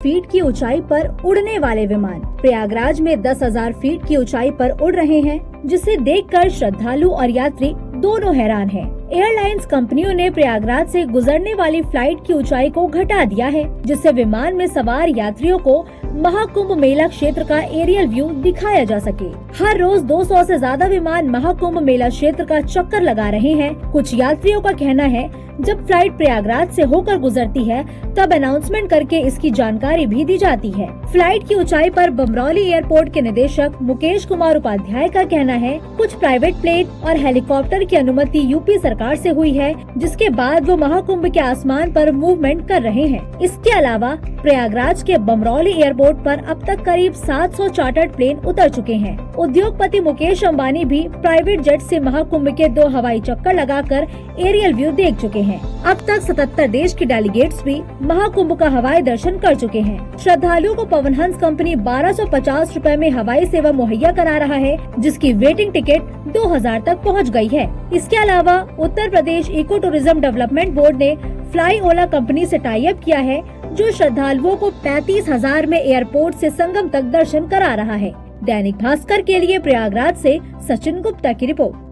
Feet की ऊंचाई पर उड़ने वाले विमान प्रयागराज में 10,000 फीट की ऊंचाई पर उड़ रहे हैं, जिसे देखकर श्रद्धालु और यात्री दोनों हैरान हैं। एयरलाइंस कंपनियों ने प्रयागराज से गुजरने वाली फ्लाइट की ऊंचाई को घटा दिया है, जिससे विमान में सवार यात्रियों को महाकुंभ मेला क्षेत्र का एरियल व्यू दिखाया जा सके। हर रोज 200 से ज्यादा विमान महाकुंभ मेला क्षेत्र का चक्कर लगा रहे हैं। कुछ यात्रियों का कहना है, जब फ्लाइट प्रयागराज से होकर गुजरती है तब अनाउंसमेंट करके इसकी जानकारी भी दी जाती है। फ्लाइट की ऊंचाई पर बमरौली एयरपोर्ट के निदेशक मुकेश कुमार उपाध्याय का कहना है, कुछ प्राइवेट प्लेन और हेलीकॉप्टर की अनुमति यूपी सरकार से हुई है, जिसके बाद वो महाकुंभ के आसमान पर मूवमेंट कर रहे हैं। इसके अलावा प्रयागराज के बमरौली एयरपोर्ट पर अब तक करीब 700 चार्टर्ड प्लेन उतर चुके हैं। उद्योगपति मुकेश अंबानी भी प्राइवेट जेट से महाकुंभ के 2 हवाई चक्कर लगाकर एरियल व्यू देख चुके हैं। अब तक 77 देश के डेलीगेट्स भी महाकुंभ का हवाई दर्शन कर चुके हैं। श्रद्धालुओं को पवन हंस कंपनी 1250 रुपए में हवाई सेवा मुहैया करा रहा है, जिसकी वेटिंग टिकट 2000 तक पहुंच गई है। इसके अलावा Uttar Pradesh eco tourism development board ने फ्लाई ओला कंपनी से टाई अप किया है, जो श्रद्धालुओं को 35,000 में एयरपोर्ट से संगम तक दर्शन करा रहा है। दैनिक भास्कर के लिए प्रयागराज से सचिन गुप्ता की रिपोर्ट।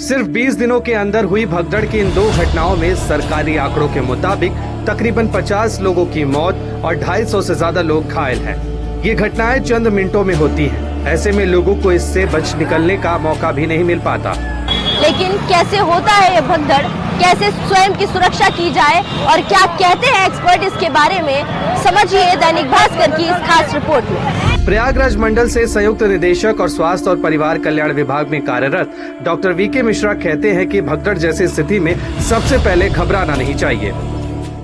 सिर्फ 20 दिनों के अंदर हुई भगदड़ की इन 2 घटनाओं में सरकारी आंकड़ों के मुताबिक तकरीबन 50 लोगों की मौत और 250 से ज्यादा लोग घायल हैं। ये घटनाएं चंद मिनटों में होती हैं। ऐसे में लोगों को इससे बच निकलने का मौका भी नहीं मिल पाता। लेकिन कैसे होता है ये भगदड़, कैसे स्वयं की सुरक्षा की जाए और क्या कहते हैं एक्सपर्ट इसके बारे में, समझिए दैनिक भास्कर की इस खास रिपोर्ट में। प्रयागराज मंडल से संयुक्त निदेशक और स्वास्थ्य और परिवार कल्याण विभाग में कार्यरत डॉक्टर वीके मिश्रा कहते हैं कि भगदड़ जैसी स्थिति में सबसे पहले घबराना नहीं चाहिए।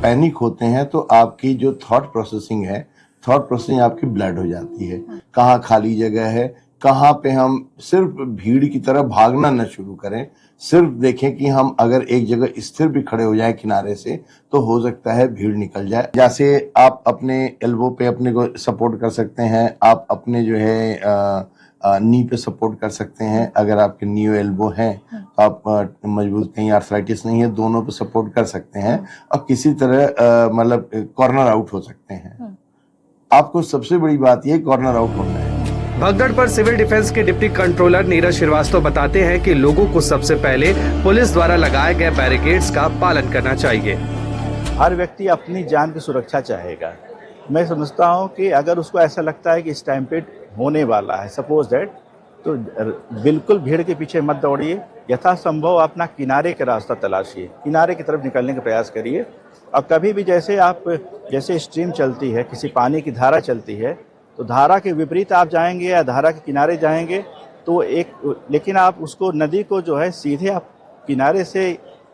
पैनिक होते हैं तो आपकी जो थॉट प्रोसेसिंग आपकी ब्लड हो जाती है। कहाँ खाली जगह है, कहाँ पे हम सिर्फ भीड़ की तरह भागना न शुरू करें, सिर्फ देखें कि हम अगर एक जगह स्थिर भी खड़े हो जाए किनारे से तो हो सकता है भीड़ निकल जाए। जैसे आप अपने एल्बो पे अपने को सपोर्ट कर सकते हैं, आप अपने जो है नी पे सपोर्ट कर सकते हैं। अगर आपके नी एल्बो है तो आप मजबूत, कहीं आर्थराइटिस नहीं है, दोनों पे सपोर्ट कर सकते हैं और किसी तरह मतलब कॉर्नर आउट हो सकते हैं। आपको सबसे बड़ी बात यह कॉर्नर आउट होना है। भगदड़ पर सिविल डिफेंस के डिप्टी कंट्रोलर नीरज श्रीवास्तव बताते हैं कि लोगों को सबसे पहले पुलिस द्वारा लगाए गए बैरिकेड्स का पालन करना चाहिए। हर व्यक्ति अपनी जान की सुरक्षा चाहेगा। मैं समझता हूं कि अगर उसको ऐसा लगता है कि स्टैम्पेड होने वाला है, सपोज दैट, तो बिल्कुल भीड़ के पीछे मत दौड़िए। यथासंभव अपना किनारे का रास्ता तलाशिए, किनारे की तरफ निकलने का प्रयास करिए। और कभी भी जैसे स्ट्रीम चलती है, किसी पानी की धारा चलती है, तो धारा के विपरीत आप जाएंगे या धारा के किनारे जाएंगे तो लेकिन आप उसको नदी को जो है सीधे आप किनारे से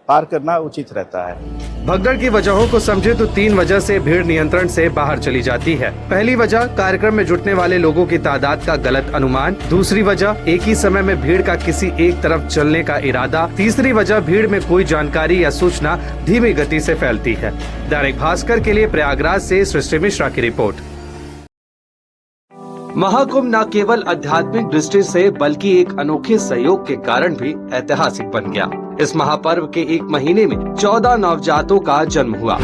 पार करना उचित रहता है। भगदड़ की वजहों को समझे तो 3 वजह से भीड़ नियंत्रण से बाहर चली जाती है। पहली वजह कार्यक्रम में जुटने वाले लोगों की तादाद का गलत अनुमान। दूसरी वजह एक ही समय में भीड़ का किसी एक तरफ चलने का इरादा। तीसरी वजह भीड़ में कोई जानकारी या सूचना धीमी गति से फैलती है। दैनिक भास्कर के लिए प्रयागराज से सृष्टि मिश्रा की रिपोर्ट। महाकुंभ न केवल आध्यात्मिक दृष्टि से बल्कि एक अनोखे सहयोग के कारण भी ऐतिहासिक बन गया। इस महापर्व के 1 महीने में 14 नवजातों का जन्म हुआ।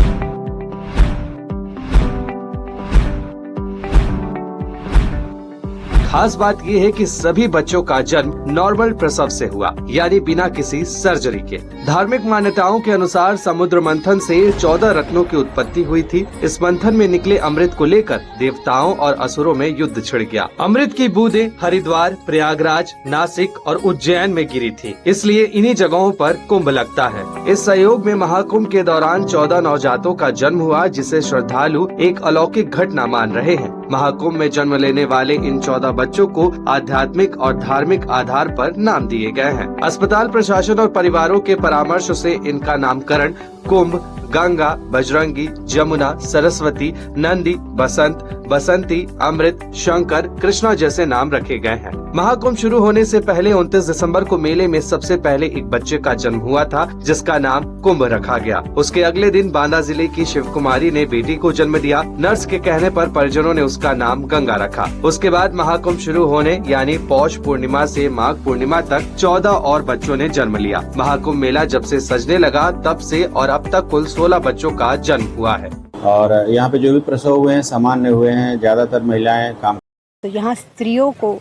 खास बात यह है कि सभी बच्चों का जन्म नॉर्मल प्रसव से हुआ, यानी बिना किसी सर्जरी के। धार्मिक मान्यताओं के अनुसार समुद्र मंथन से 14 रत्नों की उत्पत्ति हुई थी। इस मंथन में निकले अमृत को लेकर देवताओं और असुरों में युद्ध छिड़ गया। अमृत की बूंदें हरिद्वार, प्रयागराज, नासिक और उज्जैन में गिरी थी, इसलिए इन्हीं जगहों पर कुंभ लगता है। इस सहयोग में महाकुंभ के दौरान 14 नवजातों का जन्म हुआ, जिसे श्रद्धालु एक अलौकिक घटना मान रहे हैं। महाकुंभ में जन्म लेने वाले इन 14 बच्चों को आध्यात्मिक और धार्मिक आधार पर नाम दिए गए हैं। अस्पताल प्रशासन और परिवारों के परामर्श से इनका नामकरण कुंभ, गंगा, बजरंगी, जमुना, सरस्वती, नंदी, बसंत, बसंती, अमृत, शंकर, कृष्णा जैसे नाम रखे गए हैं। महाकुंभ शुरू होने से पहले 29 दिसंबर को मेले में सबसे पहले एक बच्चे का जन्म हुआ था, जिसका नाम कुंभ रखा गया। उसके अगले दिन बांदा जिले की शिव कुमारी ने बेटी को जन्म दिया। नर्स के कहने पर परिजनों ने उसका नाम गंगा रखा। उसके बाद महाकुंभ शुरू होने यानी पौष पूर्णिमा से माघ पूर्णिमा तक 14 और बच्चों ने जन्म लिया। महाकुंभ मेला जब से सजने लगा तब से और अब तक कुल 16 बच्चों का जन्म हुआ है। और यहाँ पे जो भी प्रसव हुए हैं, सामान्य हुए हैं, ज्यादातर महिलाएं काम। तो यहाँ स्त्रियों को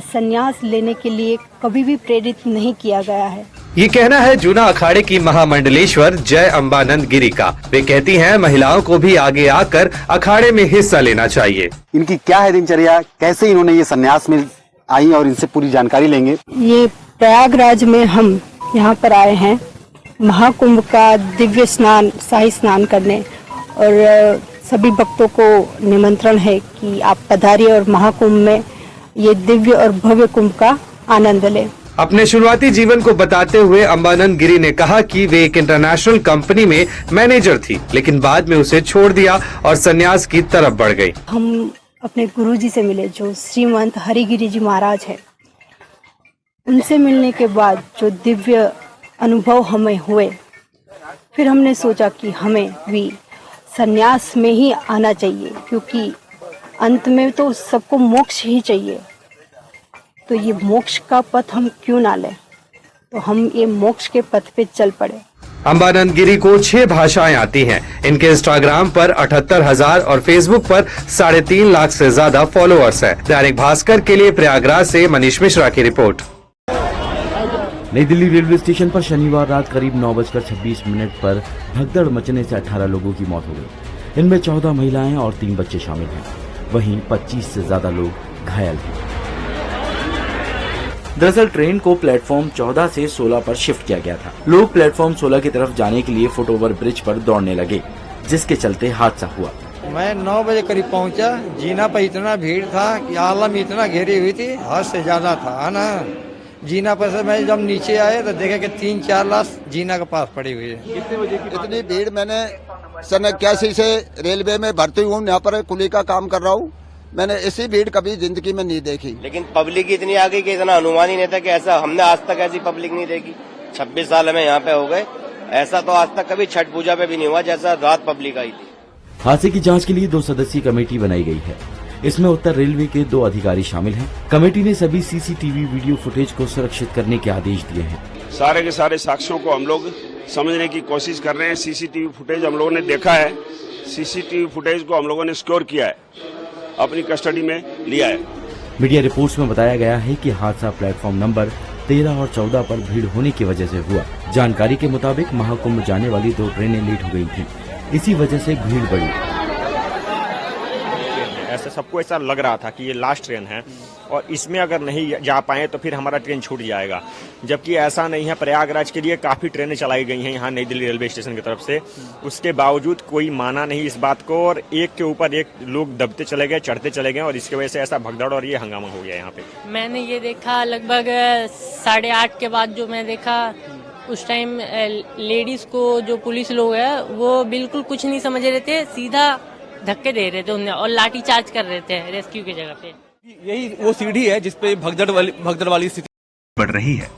संन्यास लेने के लिए कभी भी प्रेरित नहीं किया गया है। ये कहना है जूना अखाड़े की महामंडलेश्वर जय अम्बानंद गिरी का। वे कहती हैं महिलाओं को भी आगे आकर अखाड़े में हिस्सा लेना चाहिए। इनकी क्या है दिनचर्या, कैसे इन्होंने ये संन्यास में आई और इनसे पूरी जानकारी लेंगे। ये प्रयागराज में हम यहाँ पर आए हैं महाकुंभ का दिव्य स्नान, शाही स्नान करने, और सभी भक्तों को निमंत्रण है कि आप पधारिए और महाकुंभ में ये दिव्य और भव्य कुंभ का आनंद लें। अपने शुरुआती जीवन को बताते हुए अम्बानंद गिरी ने कहा कि वे एक इंटरनेशनल कंपनी में मैनेजर थी, लेकिन बाद में उसे छोड़ दिया और संन्यास की तरफ बढ़ गई। हम अपने गुरुजी से मिले जो श्रीमंत हरिगिरी जी महाराज है। उनसे मिलने के बाद जो दिव्य अनुभव हमें हुए, फिर हमने सोचा कि हमें भी संन्यास में ही आना चाहिए, क्योंकि अंत में तो सबको मोक्ष ही चाहिए। तो ये मोक्ष का पथ हम क्यों ना लें, तो हम ये मोक्ष के पथ पे चल पड़े। अम्बानंद गिरी को 6 भाषाएं आती हैं। इनके इंस्टाग्राम पर 78,000 और फेसबुक पर 3.5 लाख से ज्यादा फॉलोअर्स हैं। दैनिक भास्कर के लिए प्रयागराज से मनीष मिश्रा की रिपोर्ट। नई दिल्ली रेलवे स्टेशन पर शनिवार रात करीब 9:26 पर भगदड़ मचने से 18 लोगों की मौत हो गई। इनमें 14 महिलाएं और 3 बच्चे शामिल हैं। वहीं 25 से ज्यादा लोग घायल हैं। दरअसल ट्रेन को प्लेटफॉर्म 14 से 16 पर शिफ्ट किया गया था। लोग प्लेटफॉर्म 16 की तरफ जाने के लिए फुटओवर ब्रिज पर दौड़ने लगे, जिसके चलते हादसा हुआ। मैं 9 बजे करीब पहुंचा। जीना पर इतना भीड़ था कि आलम इतना घेरी हुई थी, हद से ज्यादा था, है ना। जीना पर से मैं जब नीचे आए तो देखा कि 3-4 लाश जीना के पास पड़ी हुई है। कितने बजे की इतनी भीड़? मैंने सन 81 से रेलवे में भर्ती हूँ, यहाँ पर कुली का काम कर रहा हूँ। मैंने ऐसी भीड़ कभी जिंदगी में नहीं देखी। लेकिन पब्लिक इतनी आ गई कि इतना अनुमान ही नहीं था कि ऐसा, हमने आज तक ऐसी पब्लिक नहीं देखी। 26 साल हमें यहाँ पे हो गए, ऐसा तो आज तक कभी छठ पूजा पे भी नहीं हुआ जैसा रात पब्लिक आई थी। हादसे की जांच के लिए 2 सदस्यीय कमेटी बनाई गई है। इसमें उत्तर रेलवे के 2 अधिकारी शामिल हैं। कमेटी ने सभी सीसीटीवी वीडियो फुटेज को सुरक्षित करने के आदेश दिए हैं। सारे के सारे साक्ष्यों को हम लोग समझने की कोशिश कर रहे हैं। सीसीटीवी फुटेज हम लोगों ने देखा है, सीसीटीवी फुटेज को हम लोगों ने सिक्योर किया है, अपनी कस्टडी में लिया है। मीडिया रिपोर्ट्स में बताया गया है कि हादसा प्लेटफॉर्म नंबर 13 और 14 पर भीड़ होने की वजह से हुआ। जानकारी के मुताबिक महाकुंभ जाने वाली 2 ट्रेनें लेट हो गई थी, इसी वजह से भीड़ बढ़ी। ऐसा सबको ऐसा लग रहा था कि ये लास्ट ट्रेन है और इसमें अगर नहीं जा पाए तो फिर हमारा ट्रेन छूट जाएगा, जबकि ऐसा नहीं है। प्रयागराज के लिए काफ़ी ट्रेनें चलाई गई हैं यहाँ नई दिल्ली रेलवे स्टेशन की तरफ से, उसके बावजूद कोई माना नहीं इस बात को, और एक के ऊपर एक लोग दबते चले गए, चढ़ते चले गए, और इसकी वजह से ऐसा भगदड़ और ये हंगामा हो गया यहाँ पे। मैंने ये देखा लगभग 8:30 के बाद, जो मैं देखा उस टाइम लेडीज को जो पुलिस लोग है वो बिल्कुल कुछ नहीं समझ रहे थे, सीधा धक्के दे रहे थे उन्हें और लाठी चार्ज कर रहे थे रेस्क्यू की जगह पे। यही वो सीढ़ी है जिसपे भगदड़ वाली स्थिति बढ़ रही है।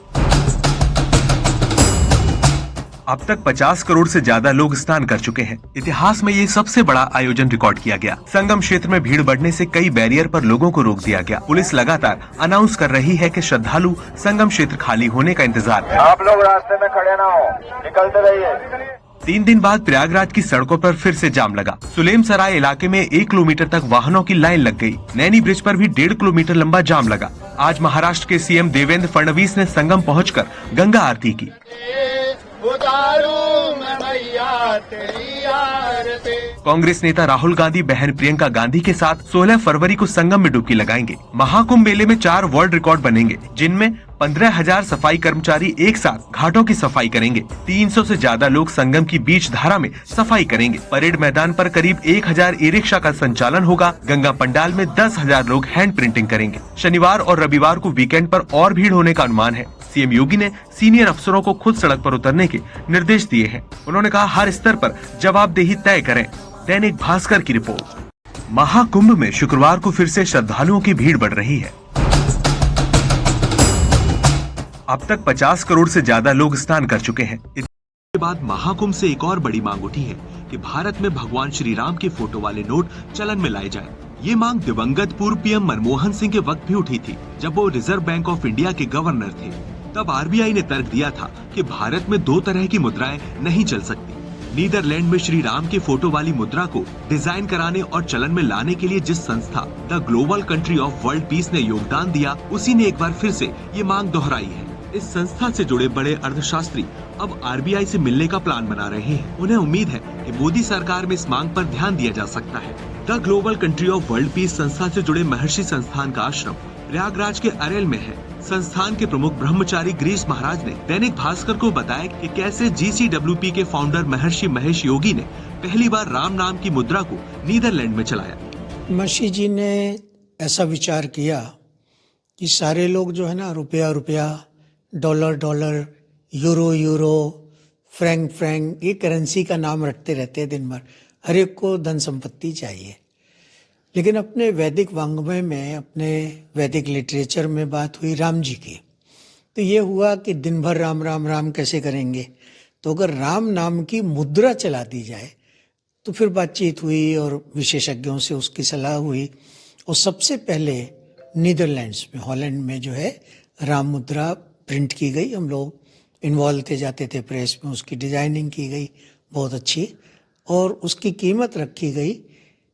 अब तक 50 करोड़ से ज्यादा लोग स्नान कर चुके हैं। इतिहास में ये सबसे बड़ा आयोजन रिकॉर्ड किया गया। संगम क्षेत्र में भीड़ बढ़ने से कई बैरियर पर लोगों को रोक दिया गया। पुलिस लगातार अनाउंस कर रही है कि श्रद्धालु संगम क्षेत्र खाली होने का इंतजार करें। आप लोग रास्ते में खड़े ना हो, निकलते रहिए। 3 दिन बाद प्रयागराज की सड़कों पर फिर से जाम लगा। सुलेम सराय इलाके में 1 किलोमीटर तक वाहनों की लाइन लग गई। नैनी ब्रिज पर भी 1.5 किलोमीटर लंबा जाम लगा। आज महाराष्ट्र के सीएम देवेंद्र फडणवीस ने संगम पहुंचकर गंगा आरती की। कांग्रेस नेता राहुल गांधी बहन प्रियंका गांधी के साथ 16 फरवरी को संगम में डुबकी लगाएंगे। महाकुंभ मेले में 4 वर्ल्ड रिकॉर्ड बनेंगे, जिनमें 15,000 सफाई कर्मचारी एक साथ घाटों की सफाई करेंगे। 300 से ज्यादा लोग संगम की बीच धारा में सफाई करेंगे। परेड मैदान पर करीब 1,000 ई रिक्शा का संचालन होगा। गंगा पंडाल में 10,000 लोग हैंड प्रिंटिंग करेंगे। शनिवार और रविवार को वीकेंड पर और भीड़ होने का अनुमान है। सीएम योगी ने सीनियर अफसरों को खुद सड़क पर उतरने के निर्देश दिए हैं। उन्होंने कहा, हर स्तर पर जवाबदेही तय करें। दैनिक भास्कर की रिपोर्ट। महाकुंभ में शुक्रवार को फिर से श्रद्धालुओं की भीड़ बढ़ रही है। अब तक 50 करोड़ से ज्यादा लोग स्नान कर चुके हैं। इसके बाद महाकुंभ से एक और बड़ी मांग उठी है कि भारत में भगवान श्री राम के फोटो वाले नोट चलन में लाए जाएं। ये मांग दिवंगत पूर्व पीएम मनमोहन सिंह के वक्त भी उठी थी, जब वो रिजर्व बैंक ऑफ इंडिया के गवर्नर थे। तब आरबीआई ने तर्क दिया था कि भारत में 2 तरह की मुद्राएं नहीं चल सकती। नीदरलैंड में श्री राम के फोटो वाली मुद्रा को डिजाइन कराने और चलन में लाने के लिए जिस संस्था the global country of world peace ने योगदान दिया, उसी ने एक बार फिर से ये मांग दोहराई है। इस संस्था से जुड़े बड़े अर्थशास्त्री अब आरबीआई से मिलने का प्लान बना रहे हैं। उन्हें उम्मीद है कि मोदी सरकार में इस मांग पर ध्यान दिया जा सकता है। The global country of world peace संस्था से जुड़े महर्षि संस्थान का आश्रम प्रयागराज के अरेल में है। संस्थान के प्रमुख ब्रह्मचारी गिरीश महाराज ने दैनिक भास्कर को बताया कि कैसे GCWP के फाउंडर महर्षि महेश योगी ने पहली बार राम नाम की मुद्रा को नीदरलैंड में चलाया। महर्षि जी ने ऐसा विचार किया कि सारे लोग जो है ना, रुपया रुपया, dollar dollar, euro euro, Frank Frank, ये करेंसी का नाम रटते रहते हैं दिन भर। हर एक को धन संपत्ति चाहिए। लेकिन अपने वैदिक वांग्मय में, अपने वैदिक लिटरेचर में बात हुई राम जी की, तो ये हुआ कि दिन भर राम राम राम कैसे करेंगे। तो अगर राम नाम की मुद्रा चला दी जाए, तो फिर बातचीत हुई और विशेषज्ञों से उसकी सलाह हुई। और सबसे पहले नीदरलैंड्स में, हॉलैंड में जो है राम मुद्रा प्रिंट की गई। हम लोग इन्वॉल्व थे, जाते थे प्रेस में, उसकी डिजाइनिंग की गई बहुत अच्छी, और उसकी कीमत रखी गई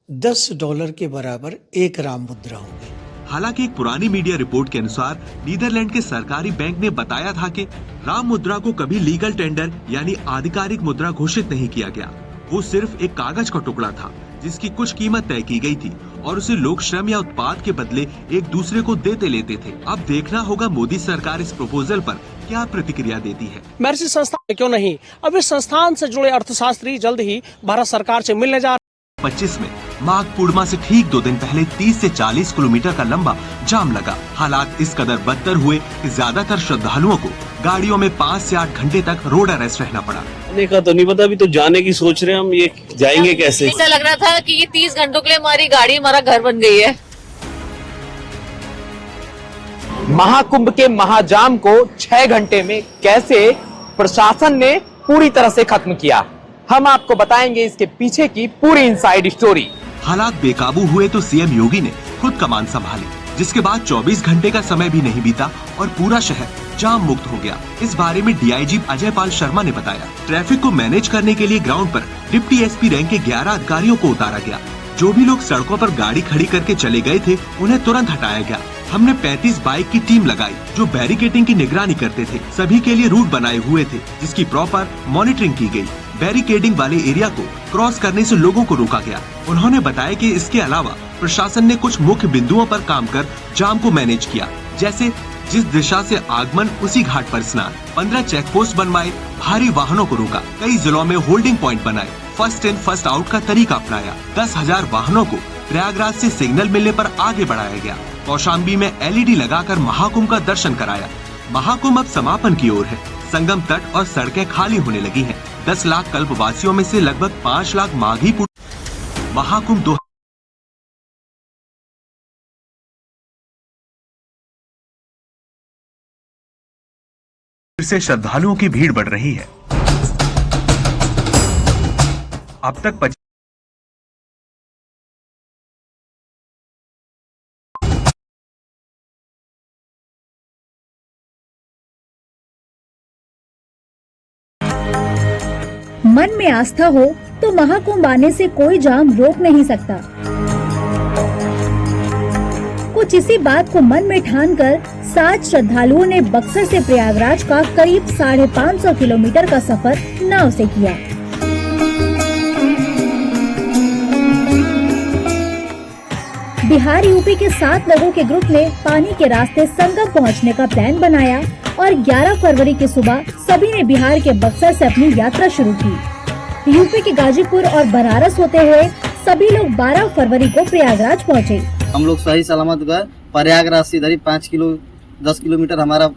$10 के बराबर एक राम मुद्रा हो गई। हालांकि एक पुरानी मीडिया रिपोर्ट के अनुसार नीदरलैंड के सरकारी बैंक ने बताया था कि राम मुद्रा को कभी लीगल टेंडर यानी आधिकारिक मुद्रा घोषित नहीं किया गया। वो सिर्फ एक कागज का टुकड़ा था जिसकी कुछ कीमत तय की गई थी और उसे लोग श्रम या उत्पाद के बदले एक दूसरे को देते लेते थे। अब देखना होगा मोदी सरकार इस प्रपोजल पर क्या प्रतिक्रिया देती है। महर्षि संस्थान क्यों नहीं, अब इस संस्थान से जुड़े अर्थशास्त्री जल्द ही भारत सरकार से मिलने जा 25 में माघ पूर्णिमा से ठीक 2 दिन पहले 30 से 40 किलोमीटर का लंबा जाम लगा। हालात इस कदर बदतर हुए कि ज्यादातर श्रद्धालुओं को गाड़ियों में 5 से 8 घंटे तक रोड अरेस्ट रहना पड़ा। का तो नहीं पता, अभी तो जाने की सोच रहे हैं हम, ये जाएंगे कैसे। ऐसा लग रहा था कि ये 30 घंटों के लिए हमारी गाड़ी हमारा घर बन गई है। महाकुंभ के महाजाम को 6 घंटे में कैसे प्रशासन ने पूरी तरह से खत्म किया, हम आपको बताएंगे इसके पीछे की पूरी इनसाइड स्टोरी। हालात बेकाबू हुए तो सीएम योगी ने खुद कमान संभाली, जिसके बाद 24 घंटे का समय भी नहीं बीता और पूरा शहर जाम मुक्त हो गया। इस बारे में डीआईजी अजय पाल शर्मा ने बताया, ट्रैफिक को मैनेज करने के लिए ग्राउंड पर डिप्टी एसपी रैंक के 11 अधिकारियों को उतारा गया। जो भी लोग सड़कों पर गाड़ी खड़ी करके चले गए थे उन्हें तुरंत हटाया गया। हमने 35 बाइक की टीम लगाई जो बैरिकेडिंग की निगरानी करते थे। सभी के लिए रूट बनाए हुए थे जिसकी प्रॉपर मॉनिटरिंग की गई। बैरिकेडिंग वाले एरिया को क्रॉस करने से लोगों को रोका गया। उन्होंने बताया कि इसके अलावा प्रशासन ने कुछ मुख्य बिंदुओं पर काम कर जाम को मैनेज किया, जैसे जिस दिशा से आगमन उसी घाट पर स्नान। 15 चेक पोस्ट बनवाए, भारी वाहनों को रोका, कई जिलों में होल्डिंग पॉइंट बनाए, फर्स्ट इन फर्स्ट आउट का तरीका अपनाया। 10,000 वाहनों को प्रयागराज से सिग्नल मिलने पर आगे बढ़ाया गया। कौशाम्बी में एलईडी लगाकर महाकुंभ का दर्शन कराया। महाकुंभ अब समापन की ओर है। संगम तट और सड़कें खाली होने लगी हैं। 10 लाख कल्पवासियों में से लगभग 5 लाख माघी महाकुंभ 2 से श्रद्धालुओं की भीड़ बढ़ रही है। अब तक मन में आस्था हो तो महाकुंभ आने से कोई जाम रोक नहीं सकता। कुछ इसी बात को मन में ठानकर 7 श्रद्धालुओं ने बक्सर से प्रयागराज का करीब 550 किलोमीटर का सफर नाव से किया। बिहार यूपी के 7 लोगों के ग्रुप ने पानी के रास्ते संगम पहुंचने का प्लान बनाया और 11 फरवरी की सुबह सभी ने बिहार के बक्सर से अपनी यात्रा शुरू की। यूपी के गाजीपुर और बनारस होते हुए सभी लोग 12 फरवरी को प्रयागराज पहुंचे। हम लोग सही सलामत गए प्रयागराज से इधर ही 10 किलोमीटर हमारा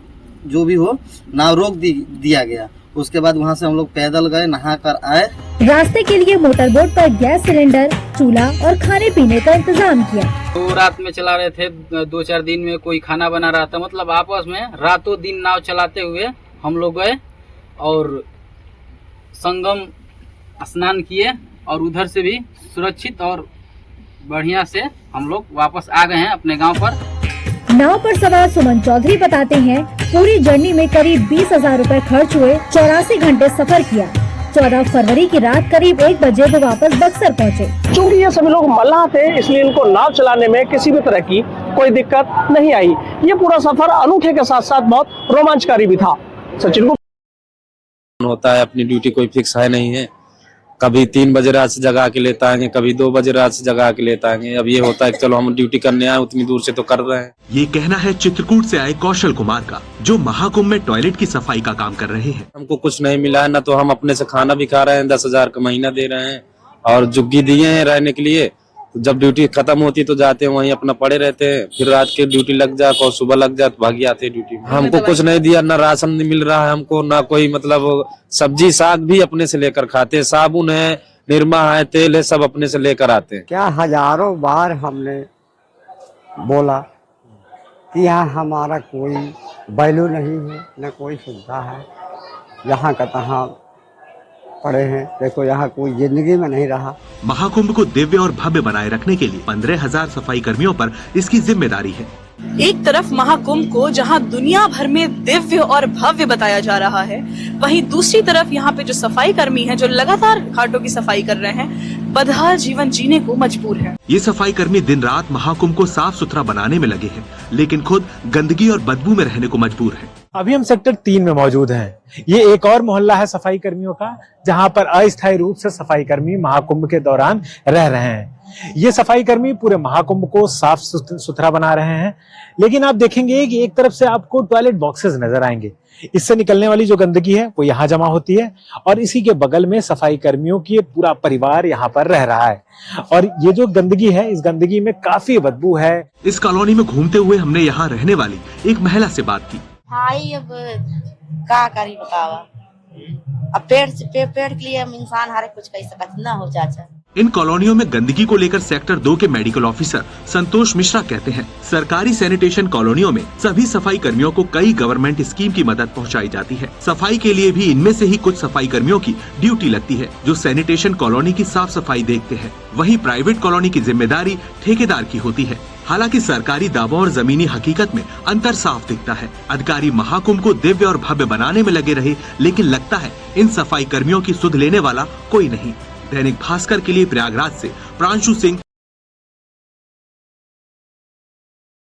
जो भी हो नाव रोक दिया गया। उसके बाद वहाँ से हम लोग पैदल गए, नहा कर आए। रास्ते के लिए मोटर बोट पर गैस सिलेंडर, चूल्हा और खाने पीने का इंतजाम किया। तो रात में चला रहे थे, 2-4 दिन में कोई खाना बना रहा था, मतलब आपस में रातों दिन नाव चलाते हुए हम लोग गए और संगम स्नान किए और उधर से भी सुरक्षित और बढ़िया से हम लोग वापस आ गए हैं अपने गांव पर। नाव पर सवार सुमन चौधरी बताते हैं पूरी जर्नी में करीब 20,000 रुपए खर्च हुए। 84 घंटे सफर किया। 14 फरवरी की रात करीब 1 बजे वो वापस बक्सर पहुंचे। चूंकि ये सभी लोग मल्लाह थे, इसलिए इनको नाव चलाने में किसी भी तरह की कोई दिक्कत नहीं आई। ये पूरा सफर अनूठे के साथ साथ बहुत रोमांचकारी भी था। सचिन को होता है, अपनी ड्यूटी कोई फिक्स है नहीं है, कभी 3 बजे रात से जगा के लेता है, कभी 2 बजे रात से जगा के लेता है। अब ये होता है कि चलो हम ड्यूटी करने आए, उतनी दूर से तो कर रहे हैं। ये कहना है चित्रकूट से आए कौशल कुमार का, जो महाकुंभ में टॉयलेट की सफाई का काम कर रहे हैं। हमको कुछ नहीं मिला है, न तो हम अपने से खाना भी खा रहे हैं, 10,000 का महीना दे रहे हैं और जुग्गी दिए हैं रहने के लिए। तो जब ड्यूटी खत्म होती तो जाते हैं वहीं अपना पड़े रहते हैं, फिर रात के ड्यूटी लग जाए और सुबह लग जाए तो भाग आते हैं ड्यूटी में। हमको कुछ नहीं दिया, न राशन मिल रहा है हमको, न कोई मतलब सब्जी साग भी अपने से लेकर खाते, साबुन है, निरमा है, तेल है, सब अपने से लेकर आते हैं। क्या हजारों बार हमने बोला कि यहाँ हमारा कोई वैल्यू नहीं है, न कोई सुविधा है, यहाँ का तहाँ पड़े हैं। देखो यहाँ कोई जिंदगी में नहीं रहा। महाकुंभ को दिव्य और भव्य बनाए रखने के लिए 15,000 सफाई कर्मियों पर इसकी जिम्मेदारी है। एक तरफ महाकुंभ को जहां दुनिया भर में दिव्य और भव्य बताया जा रहा है, वहीं दूसरी तरफ यहाँ पे जो सफाई कर्मी हैं, जो लगातार घाटों की सफाई कर रहे हैं, बदहाल जीवन जीने को मजबूर हैं। ये सफाई कर्मी दिन रात महाकुंभ को साफ सुथरा बनाने में लगे हैं, लेकिन खुद गंदगी और बदबू में रहने को मजबूर हैं। अभी हम सेक्टर 3 में मौजूद हैं। ये एक और मोहल्ला है सफाई कर्मियों का, जहां पर अस्थायी रूप से सफाई कर्मी महाकुंभ के दौरान रह रहे हैं। ये सफाई कर्मी पूरे महाकुंभ को साफ सुथरा बना रहे हैं, लेकिन आप देखेंगे कि एक तरफ से आपको टॉयलेट बॉक्सेस नजर आएंगे। इससे निकलने वाली जो गंदगी है वो यहाँ जमा होती है और इसी के बगल में सफाई कर्मियों की पूरा परिवार यहाँ पर रह रहा है और ये जो गंदगी है, इस गंदगी में काफी बदबू है। इस कॉलोनी में घूमते हुए हमने यहाँ रहने वाली एक महिला से बात की। अब का करी बतावा, अब पेड़ के लिए हम इंसान हर कुछ कह सकत ना हो चाचा। इन कॉलोनियों में गंदगी को लेकर सेक्टर 2 के मेडिकल ऑफिसर संतोष मिश्रा कहते हैं, सरकारी सैनिटेशन कॉलोनियों में सभी सफाई कर्मियों को कई गवर्नमेंट स्कीम की मदद पहुंचाई जाती है। सफाई के लिए भी इनमें से ही कुछ सफाई कर्मियों की ड्यूटी लगती है, जो सैनिटेशन कॉलोनी की साफ सफाई देखते हैं। वहीं प्राइवेट कॉलोनी की जिम्मेदारी ठेकेदार की होती है। हालांकि सरकारी दावों और जमीनी हकीकत में अंतर साफ दिखता है। अधिकारी महाकुंभ को दिव्य और भव्य बनाने में लगे रहे, लेकिन लगता है इन सफाई कर्मियों की सुध लेने वाला कोई नहीं। दैनिक भास्कर के लिए प्रयागराज से प्रांशु सिंह,